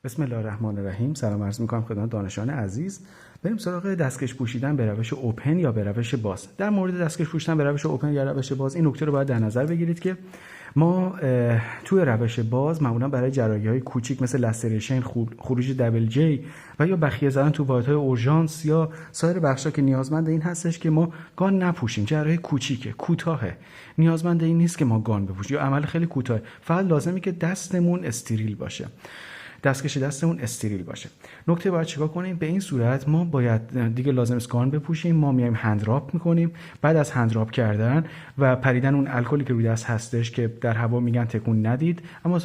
بسم الله الرحمن الرحیم. سلام عرض میکنم خدمت دانشجویان عزیز. بریم سراغ دستکش پوشیدن به روش اوپن یا به روش باز. در مورد دستکش پوشیدن به روش اوپن یا روش باز این نکته رو باید در نظر بگیرید که ما توی روش باز معمولا برای جراحی‌های کوچیک مثل لستریشن، خروج دبل جی و یا بخیه زدن تو واحدهای اورژانس یا سایر بخشا که نیازمند این هستش که ما گان نپوشیم. جراحی کوچیکه، کوتاهه، نیازمند این نیست که ما گان بپوشیم یا عمل خیلی کوتاه، فقط لازمه که دستمون استریل باشه، دستکش دستمون استریل باشه. نکته باید چیکار کنیم؟ به این صورت ما باید دیگه لازم اسکان بپوشیم. ما میایم هندراپ میکنیم. بعد از هندراپ کردن و پریدن اون الکلی که روی دست هستش که در هوا میگن تکون ندید، اما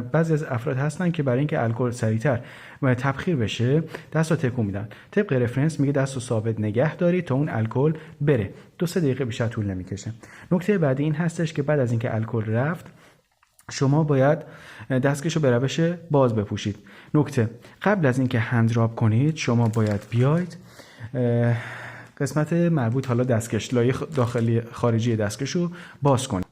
بعضی از افراد هستن که برای اینکه الکل سریعتر تبخیر بشه دست رو تکون میدن. طبق رفرنس میگه دست رو ثابت نگه دارید تا اون الکل بره. 2-3 دقیقه بیشتر طول نمیکشه. نکته بعدی این هستش که بعد از اینکه الکل رفت شما باید دستکش رو به روش باز بپوشید. نکته، قبل از اینکه هندراپ کنید شما باید بیاید قسمت مربوط حالا دستکش، لایه داخلی خارجی دستکش رو باز کنید.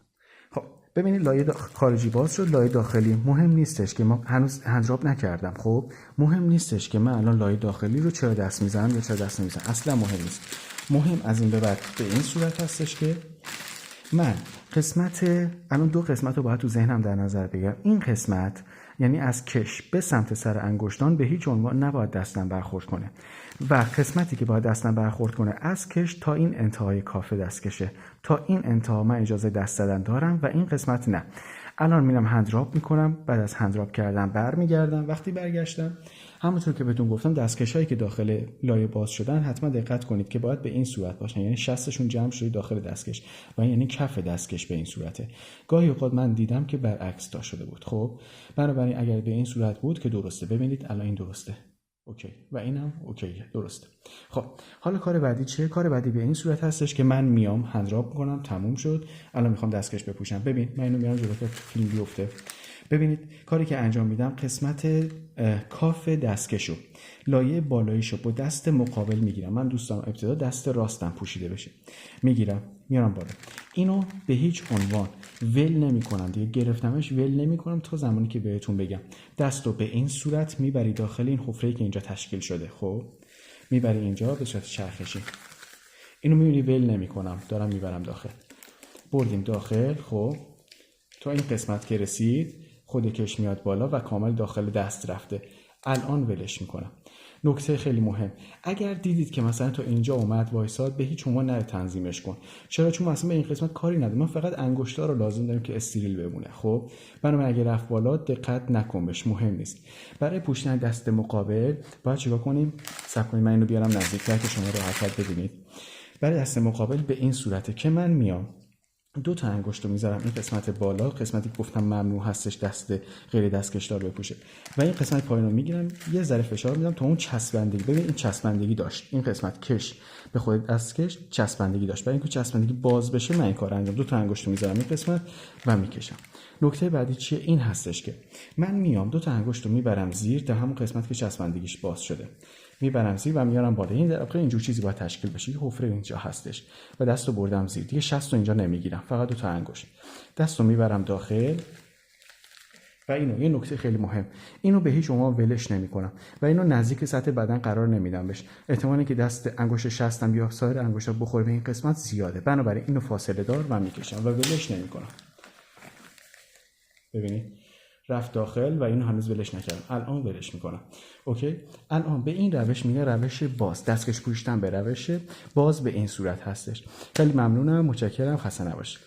خب ببینید لایه خارجی باز شد، لایه داخلی مهم نیستش که ما هنوز هندراپ نکردم. خب مهم نیستش که من الان لایه داخلی رو چرا دست میزنم یا چرا دست نمیزنم، اصلا مهم نیست. مهم از این به بعد به این صورت هستش که من الان 2 قسمت رو باید تو ذهنم در نظر بگیرم. این قسمت یعنی از کش به سمت سر انگشتان به هیچ عنوان نباید دستم برخورد کنه و قسمتی که باید دستم برخورد کنه از کش تا این انتهای کافه دستکشه. تا این انتها من اجازه دست زدن دارم و این قسمت نه. الان میرم هندراپ میکنم. بعد از هندراپ کردن برمیگردم. وقتی برگشتم همونطور که بهتون گفتم دستکش هایی که داخل لایه باز شدن حتما دقت کنید که باید به این صورت باشن، یعنی شستشون جمع شده داخل دستکش و یعنی کف دستکش به این صورته. گاهی اوقات من دیدم که برعکس تا شده بود. خب بنابراین اگر به این صورت بود که درسته. ببینید الان این درسته، اوکی، و اینم اوکیه، درسته. خب حالا کار بعدی چیه؟ کار بعدی به این صورت هستش که من میام هندراپ میکنم. تموم شد. الان میخوام دستکش بپوشم. ببین من اینو میارم جلو که فیلم بیفته. ببینید کاری که انجام میدم قسمت کاف دستکشو، لایه بالاییشو با دست مقابل میگیرم. من دوست دارم ابتدا دست راستم پوشیده بشه. میگیرم میارم بالا. اینو به هیچ عنوان ول نمیکنم دیگه، گرفتمش ول نمیکنم تا زمانی که بهتون بگم. دستو به این صورت میبری داخل این حفره‌ای که اینجا تشکیل شده. خب میبری اینجا به صورت چرخشی. اینو میبینی ول نمیکنم، دارم میبرم داخل. بردیم داخل. خب تا این قسمت که رسید خود کش میاد بالا و کامل داخل دست رفته. الان ولش میکنم. نکته خیلی مهم، اگر دیدید که مثلا تا اینجا اومد وایساد به هیچ عنوان نره تنظیمش کن. چرا؟ چون مثلا به این قسمت کاری نداره. من فقط انگشتا رو لازم دارم که استریل بمونه. خب بنابراین اگه رفت بالا دقت نکن بهش، مهم نیست. برای پوشیدن دست مقابل باید چیکار کنیم؟ صبر کنید من اینو بیارم نزدیک‌تر که شما راحت ببینید. برای دست مقابل به این صورته که من میام 2 تا انگشت رو میذارم این قسمت بالا، قسمتی که گفتم ممنوع هستش دست غیر دستکشدار بپوشه، و این قسمت پایین رو میگیرم یه ذره فشار میدم تا اون چسبندگی. ببین این چسبندگی داشت، این قسمت کش به خود دستکش چسبندگی داشت. برای اینکه چسبندگی باز بشه من این کارو انجام 2 تا انگشت رو میذارم این قسمت و میکشم. نکته بعدی چیه؟ این هستش که من میام 2 تا انگشت رو میبرم زیر تا همون قسمت که چسبندگیش باز شده میبرم زیر و میارم بالا. این در واقع اینجور چیزی باید تشکیل بشه. یه حفره اینجا هستش و دستو بردم زیر. دیگه شست رو اینجا نمیگیرم، فقط 2 تا انگشت. دستو میبرم داخل و اینو یه نکته خیلی مهم، اینو به هیچ عنوان ولش نمیکنم و اینو نزدیک سطح بدن قرار نمیدم بهش. احتمالی که دست انگشت شستم یا سایر انگشتا بخوره به این قسمت زیاده. بنابراین اینو فاصله دار و میکشم و ولش نمیکنم. ببینید رفت داخل و اینو هنوز ولش نکردم. الان ولش میکنم. اوکی؟ الان به این روش میگه روش باز. دستکش پوشیدن به روش باز به این صورت هستش. خیلی ممنونم، متشکرم، خسته نباشید.